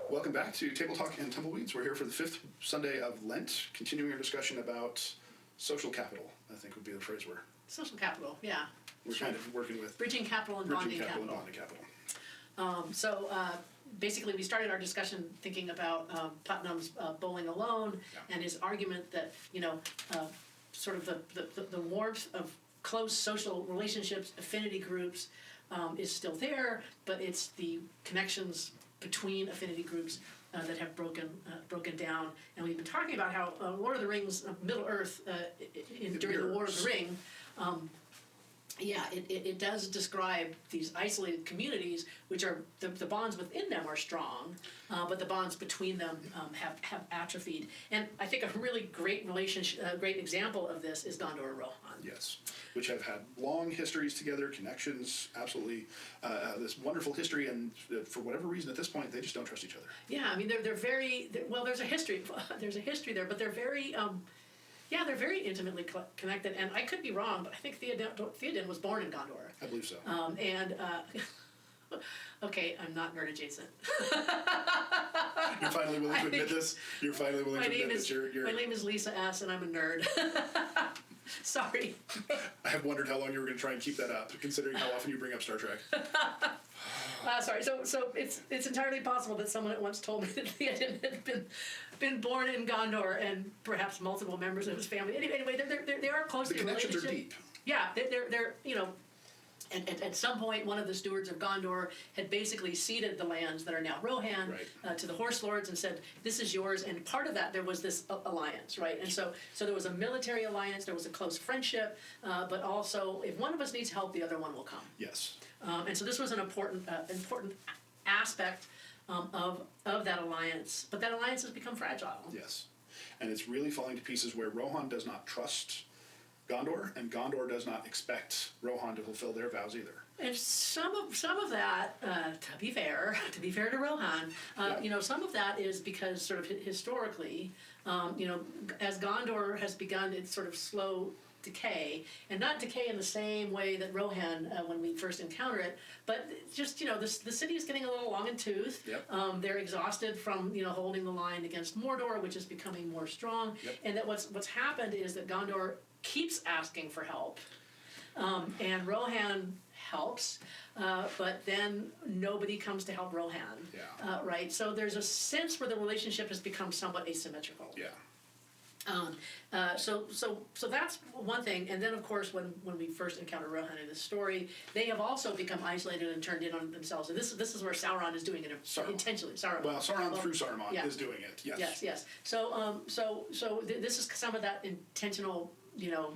Welcome back to Table Talk and Tumbleweeds. We're here for the Fifth Sunday of Lent, continuing our discussion about social capital, I think would be the phrase we're... Social capital, yeah. We're kind of working with... Bridging capital and bonding capital. Basically, we started our discussion thinking about Putnam's Bowling Alone and his argument that, sort of the warmth of close social relationships, affinity groups, is still there, but it's the connections between affinity groups that have broken down. And we've been talking about how Lord of the Rings, Middle Earth, during the War of the Ring, it does describe these isolated communities, which are the bonds within them are strong, but the bonds between them have atrophied. And I think a really great great example of this is Gondor and Rohan. Yes, which have had long histories together, connections, absolutely, this wonderful history, and for whatever reason at this point they just don't trust each other. Yeah, I mean they're very well. There's a history there, but they're very. They're very intimately connected, and I could be wrong, but I think Theoden was born in Gondor. I believe so. Okay, I'm not nerd adjacent. You're finally willing to admit this? You're finally willing to admit that you're... My name is Lisa S., and I'm a nerd. Sorry. I have wondered how long you were going to try and keep that up, considering how often you bring up Star Trek. Sorry. So it's entirely possible that someone at once told me that Theoden had been born in Gondor, and perhaps multiple members of his family. Anyway, they are closely related. The connections are deep. Yeah, they're And at some point, one of the stewards of Gondor had basically ceded the lands that are now Rohan to the Horse Lords and said, "This is yours." And part of that, there was this alliance, right? And so there was a military alliance, there was a close friendship, but also, if one of us needs help, the other one will come. Yes. And so this was an important aspect of that alliance. But that alliance has become fragile. Yes. And it's really falling to pieces where Rohan does not trust Gondor, and Gondor does not expect Rohan to fulfill their vows either. And some of that, to be fair to Rohan, some of that is because sort of historically, as Gondor has begun its sort of slow decay, and not decay in the same way that Rohan, when we first encounter it, but just, the city is getting a little long in tooth. Yep. They're exhausted from, holding the line against Mordor, which is becoming more strong. Yep. And that what's happened is that Gondor keeps asking for help, and Rohan helps, but then nobody comes to help Rohan. Yeah. Right? So there's a sense where the relationship has become somewhat asymmetrical. Yeah. So that's one thing, and then of course when we first encounter Rohan in this story, they have also become isolated and turned in on themselves. And this is where Sauron is doing it intentionally. Sauron. Well, Sauron through Saruman is doing it. Yes. Yes. So this is some of that intentional,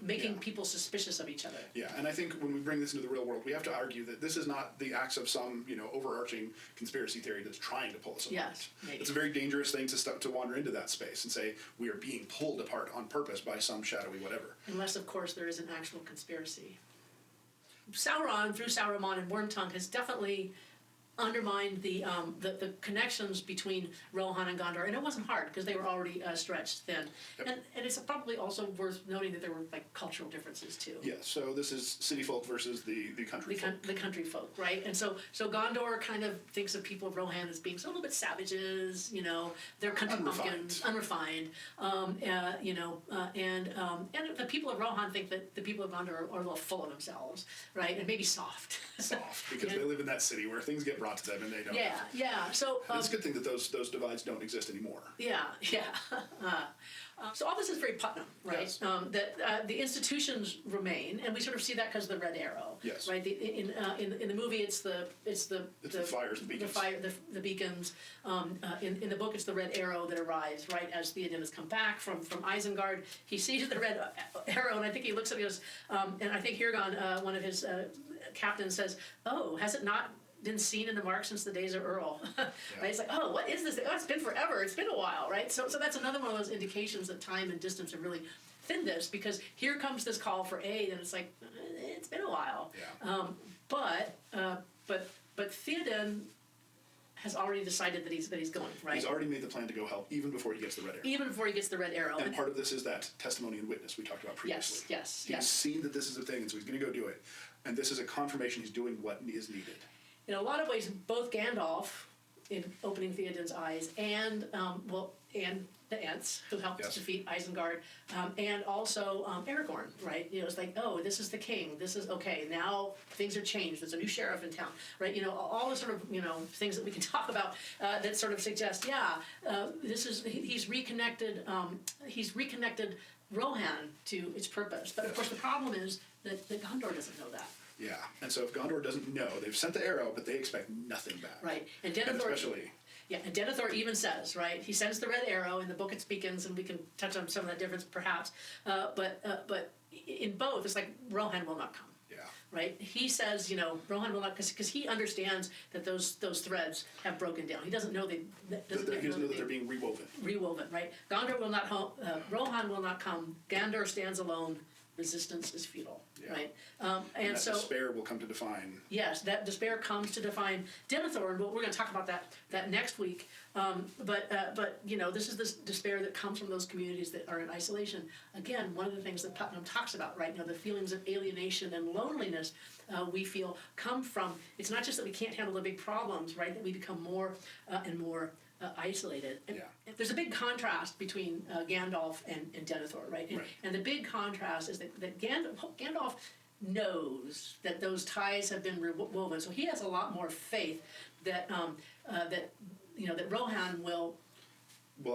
making people suspicious of each other. Yeah, and I think when we bring this into the real world, we have to argue that this is not the acts of some, overarching conspiracy theory that's trying to pull us apart. Yes, maybe. It's a very dangerous thing to wander into that space and say we are being pulled apart on purpose by some shadowy whatever. Unless, of course, there is an actual conspiracy. Sauron, through Saruman and Wormtongue, has definitely undermined the connections between Rohan and Gondor, and it wasn't hard because they were already stretched thin. Yep. And it's probably also worth noting that there were cultural differences too. Yeah, so this is city folk versus the country folk. The country folk, right? And so Gondor kind of thinks of people of Rohan as being a little bit savages, they're country bumpkins, unrefined, and the people of Rohan think that the people of Gondor are a little full of themselves, right? And maybe soft. Soft, because they live in that city where things get brought to them and they don't. Yeah. So it's a good thing that those divides don't exist anymore. Yeah. So all this is very Putnam, right? Yes. That the institutions remain, and we sort of see that because of the Red Arrow. Yes. Right. In the movie, it's the fires, the beacons. The beacons. In the book, it's the Red Arrow that arrives right as Theoden has come back from Isengard. He sees the Red Arrow, and I think he looks at it and goes, and I think Hirgon, one of his captains, says, "Oh, has it not been seen in the mark since the days of Earl?" Right? It's like, oh, what is this? Oh, it's been forever. It's been a while, right? So that's another one of those indications that time and distance have really thinned this, because here comes this call for aid, and it's like, it's been a while. Yeah. But Theoden has already decided that he's going, right? He's already made the plan to go help even before he gets the Red Arrow. Even before he gets the Red Arrow. And part of this is that testimony and witness we talked about previously. Yes. He's seen that this is a thing, and so he's going to go do it. And this is a confirmation he's doing what is needed. In a lot of ways, both Gandalf in opening Theoden's eyes, and and the Ents who helped defeat Isengard, and also Aragorn, right? It's like, oh, this is the king. This is okay. Now things are changed. There's a new sheriff in town, right? All the sort of things that we can talk about that sort of suggest, this is he's reconnected. He's reconnected Rohan to its purpose, but of course the problem is that Gondor doesn't know that. Yeah, and so if Gondor doesn't know, they've sent the arrow, but they expect nothing back. Right, and Denethor, and Denethor even says, right, he sends the red arrow. In the book it speakens, and we can touch on some of that difference perhaps, but in both, it's like Rohan will not come. Yeah. Right, he says, Rohan will not, because he understands that those threads have broken down. He doesn't know he doesn't know that they're being rewoven. Rewoven, right? Gondor will not, Rohan will not come. Gondor stands alone. Resistance is futile, right? And so despair will come to define. Yes, that despair comes to define Denethor, and we're going to talk about that next week. But this is this despair that comes from those communities that are in isolation. Again, one of the things that Putnam talks about, right? The feelings of alienation and loneliness we feel come from. It's not just that we can't handle the big problems, right? That we become more and more isolated. And there's a big contrast between Gandalf and Denethor, right? And the big contrast is that Gandalf knows that those ties have been woven, so he has a lot more faith that that Rohan will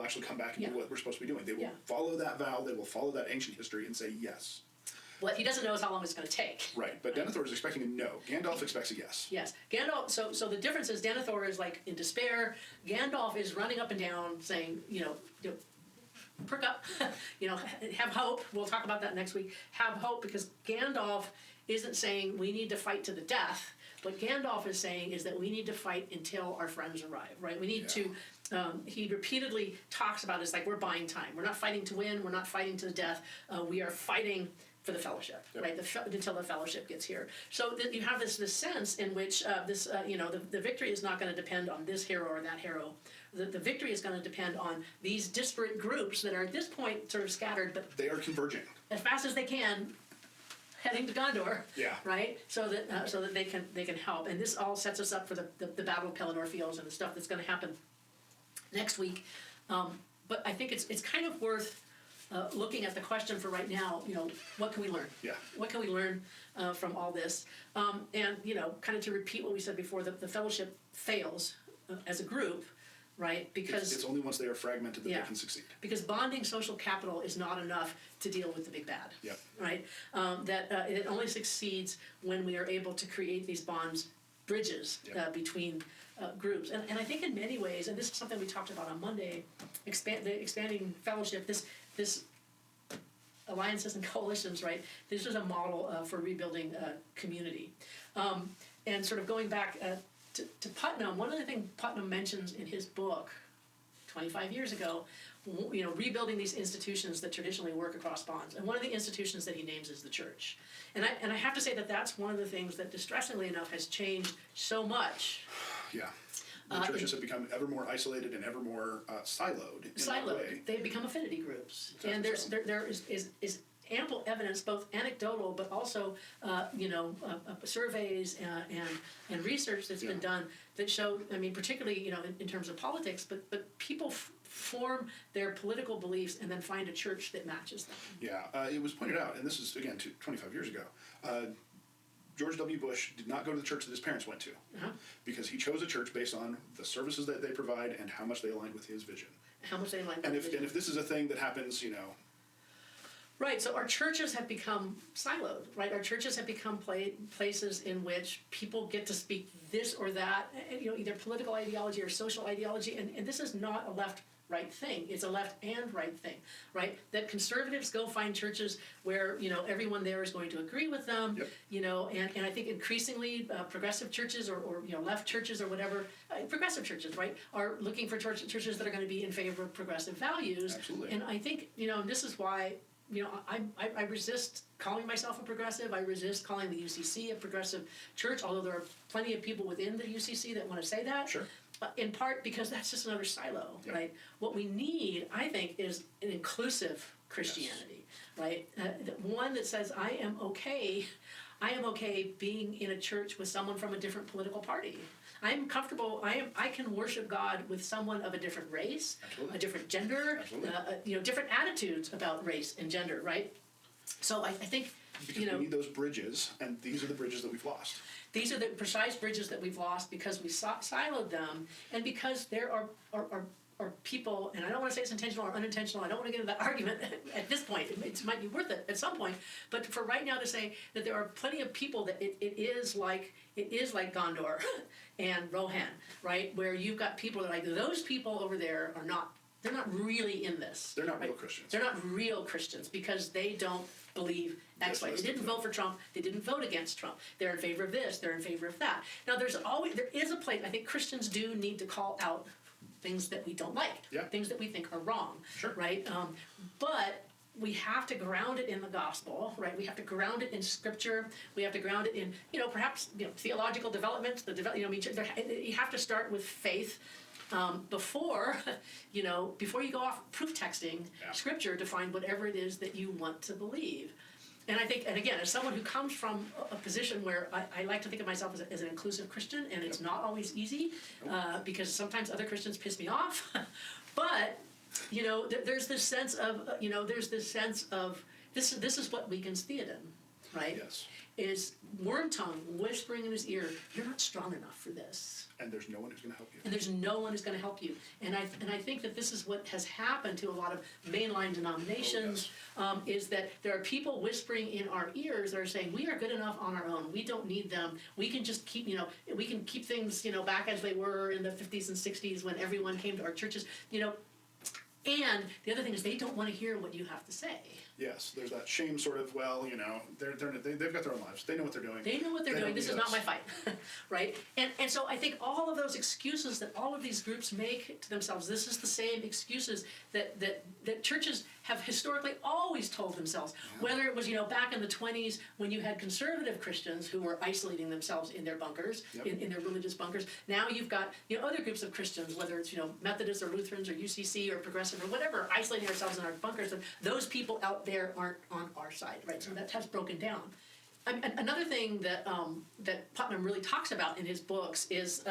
actually come back and do what we're supposed to be doing. They will follow that vow. They will follow that ancient history and say yes. What he doesn't know is how long it's going to take. Right, but Denethor is expecting a no. Gandalf expects a yes. Yes, Gandalf. So the difference is Denethor is like in despair. Gandalf is running up and down, saying, perk up, have hope. We'll talk about that next week. Have hope, because Gandalf isn't saying we need to fight to the death. What Gandalf is saying is that we need to fight until our friends arrive. Right? We need to. He repeatedly talks about it's like we're buying time. We're not fighting to win. We're not fighting to the death. We are fighting for the fellowship, right? Until the fellowship gets here. So you have this sense in which the victory is not going to depend on this hero or that hero. The victory is going to depend on these disparate groups that are at this point sort of scattered, but they are converging as fast as they can, heading to Gondor. Yeah. Right. So that they can help, and this all sets us up for the Battle of Pelennor Fields and the stuff that's going to happen next week. But I think it's kind of worth. Looking at the question for right now, what can we learn? Yeah. What can we learn from all this? And kind of to repeat what we said before, the fellowship fails as a group, right? Because it's only once they are fragmented that they can succeed. Because bonding social capital is not enough to deal with the big bad. Yeah. Right. That it only succeeds when we are able to create these bonds, bridges between groups. And I think in many ways, and this is something we talked about on Monday, the expanding fellowship. This alliances and coalitions, right? This is a model for rebuilding community. And sort of going back to Putnam, one of the things Putnam mentions in his book 25 years ago, rebuilding these institutions that traditionally work across bonds. And one of the institutions that he names is the church. And I have to say that that's one of the things that, distressingly enough, has changed so much. Yeah. The churches have become ever more isolated and ever more siloed. That way. They've become affinity groups, Exactly. And there is ample evidence, both anecdotal but also surveys and research that's been done that show. I mean, particularly in terms of politics, but people form their political beliefs and then find a church that matches them. Yeah, it was pointed out, and this is again 25 years ago. George W. Bush did not go to the church that his parents went to because he chose a church based on the services that they provide and how much they aligned with his vision. How much they aligned with his vision. And if this is a thing that happens, Right, so our churches have become siloed, right? Our churches have become places in which people get to speak this or that, either political ideology or social ideology, and this is not a left-right thing. It's a left and right thing, right? That conservatives go find churches where, everyone there is going to agree with them, and I think increasingly progressive churches or left churches or whatever, progressive churches, right, are looking for churches that are going to be in favor of progressive values. Absolutely. And I think, this is why I resist calling myself a progressive. I resist calling the UCC a progressive church, although there are plenty of people within the UCC that want to say that. Sure. In part because that's just another silo, right? What we need, I think, is an inclusive Christianity, right? One that says, I am okay. I am okay being in a church with someone from a different political party. I'm comfortable. I can worship God with someone of a different race, Absolutely. a different gender, different attitudes about race and gender, right? So I think, Because we need those bridges, and these are the bridges that we've lost. these are the precise bridges that we've lost because we siloed them, and because there are people, and I don't want to say it's intentional or unintentional, I don't want to get into that argument at this point, it might be worth it at some point, but for right now to say that there are plenty of people that it is like Gondor and Rohan, right, where you've got people that are like, those people over there they're not really in this. They're not right? real Christians. They're not real Christians because they don't believe X, Y. They didn't vote for Trump. They didn't vote against Trump. They're in favor of this. They're in favor of that. Now, there is a place. I think Christians do need to call out things that we don't like, things that we think are wrong, Sure. right? But we have to ground it in the gospel, right? We have to ground it in Scripture. We have to ground it in, perhaps theological developments. You have to start with faith. Before you go off proof texting Scripture to find whatever it is that you want to believe. And I think, and again, as someone who comes from a position where I like to think of myself as an inclusive Christian, and it's not always easy, because sometimes other Christians piss me off, but, there's this sense of, this is what weakens Theoden, right? Yes. Is worm tongue whispering in his ear, you're not strong enough for this. And there's no one who's going to help you. And there's no one who's going to help you. And I think that this is what has happened to a lot of mainline denominations, is that there are people whispering in our ears that are saying, we are good enough on our own. We don't need them. We can just keep, we can keep things, back as they were in the 50s and 60s when everyone came to our churches, And the other thing is they don't want to hear what you have to say. Yes, there's that shame sort of, they've got their own lives. They know what they're doing. They know what they're doing. This is not my fight, right? And so I think all of those excuses that all of these groups make to themselves, this is the same excuses that churches have historically always told themselves. Yeah. Whether it was, back in the 20s when you had conservative Christians who were isolating themselves in their bunkers, in their religious bunkers. Now you've got, other groups of Christians, whether it's, Methodists or Lutherans or UCC or Progressive or whatever, isolating ourselves in our bunkers. And those people out there aren't on our side, right? So that has broken down. Another thing that Putnam really talks about in his books is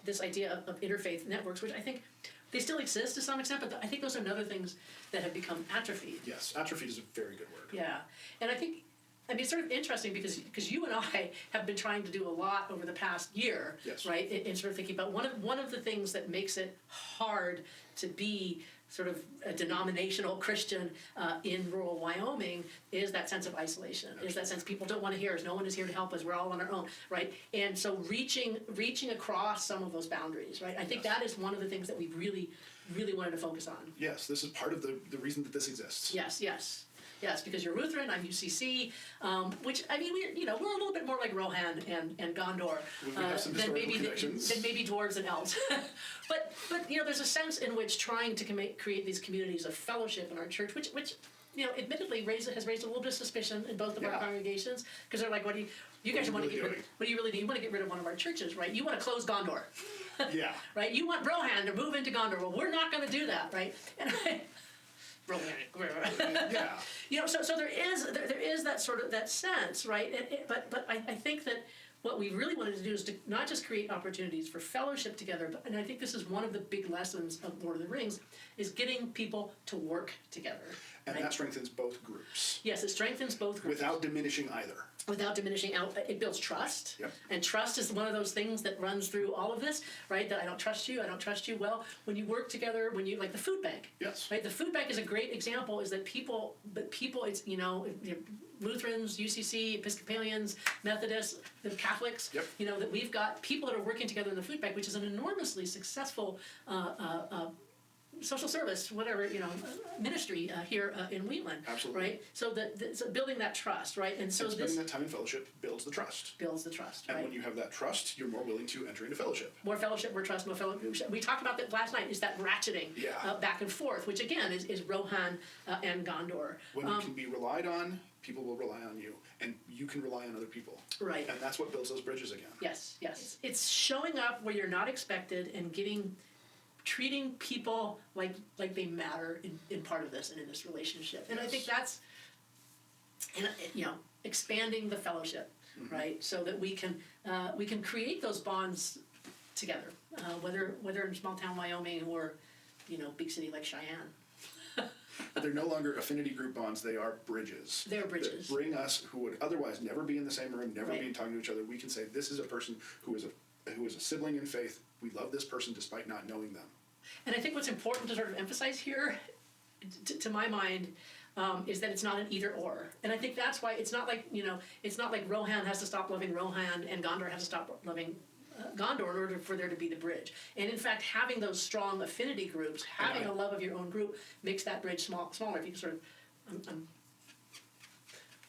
this idea of interfaith networks, which I think they still exist to some extent, but I think those are other things that have become atrophied. Yes, atrophied is a very good word. Yeah, and I think, it's sort of interesting because you and I have been trying to do a lot over the past year, yes. Right? In sort of thinking about one of the things that makes it hard to be sort of a denominational Christian in rural Wyoming is that sense of isolation, is that sense people don't want to hear us, no one is here to help us, we're all on our own, right? And so reaching across some of those boundaries, right? I think that is one of the things that we really, really wanted to focus on. Yes, this is part of the reason that this exists. Yes, because you're Lutheran, I'm UCC, which, we're a little bit more like Rohan and Gondor than maybe dwarves and elves. but there's a sense in which trying to create these communities of fellowship in our church, which admittedly has raised a little bit of suspicion in both of our congregations, because they're like, what do you guys want to get rid of? What do you really do? You want to get rid of one of our churches, right? You want to close Gondor. Yeah. Right? You want Rohan to move into Gondor. Well, we're not going to do that, right? And yeah. So there is that sort of that sense, right? But I think that what we really wanted to do is to not just create opportunities for fellowship together, and I think this is one of the big lessons of Lord of the Rings, is getting people to work together. And that strengthens both groups. Yes, it strengthens both groups. Without diminishing either. Without diminishing out, it builds trust. Yep. And trust is one of those things that runs through all of this, right? That I don't trust you. Well, when you work together, like the food bank. Yes. Right? The food bank is a great example, is that people, it's, Lutherans, UCC, Episcopalians, Methodists, the Catholics, that we've got people that are working together in the food bank, which is an enormously successful social service, ministry here in Wheatland. Absolutely. Right? So so building that trust, right? And so spending that time in fellowship builds the trust. Right? And when you have that trust, you're more willing to enter into fellowship. More fellowship, more trust, more fellowship. We talked about that last night, is that ratcheting back and forth, which again is Rohan and Gondor. When you can be relied on, people will rely on you, and you can rely on other people. Right. And that's what builds those bridges again. Yes. It's showing up where you're not expected and treating people like they matter in part of this and in this relationship. And I think that's, expanding the fellowship. right? So that we can create those bonds together, whether in small town Wyoming or, big city like Cheyenne. But they're no longer affinity group bonds, they are bridges. They're bridges. That bring us, who would otherwise never be in the same room, never Right. be talking to each other, we can say, this is a person who is a sibling in faith, we love this person despite not knowing them. And I think what's important to sort of emphasize here, to my mind, is that it's not an either or. And I think that's why it's not like Rohan has to stop loving Rohan and Gondor has to stop loving Gondor in order for there to be the bridge. And in fact, having those strong affinity groups, having a love of your own group, makes that bridge smaller. If you can sort of,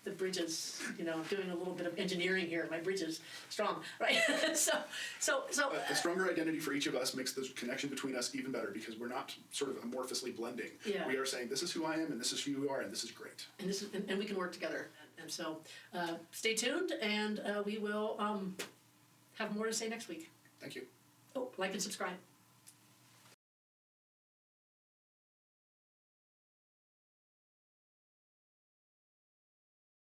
the bridge is, I'm doing a little bit of engineering here. My bridge is strong, right? so. A stronger identity for each of us makes the connection between us even better because we're not sort of amorphously blending. Yeah. We are saying, this is who I am, and this is who you are, and this is great. And we can work together. And so, stay tuned, and we will have more to say next week. Thank you. Oh, like and subscribe.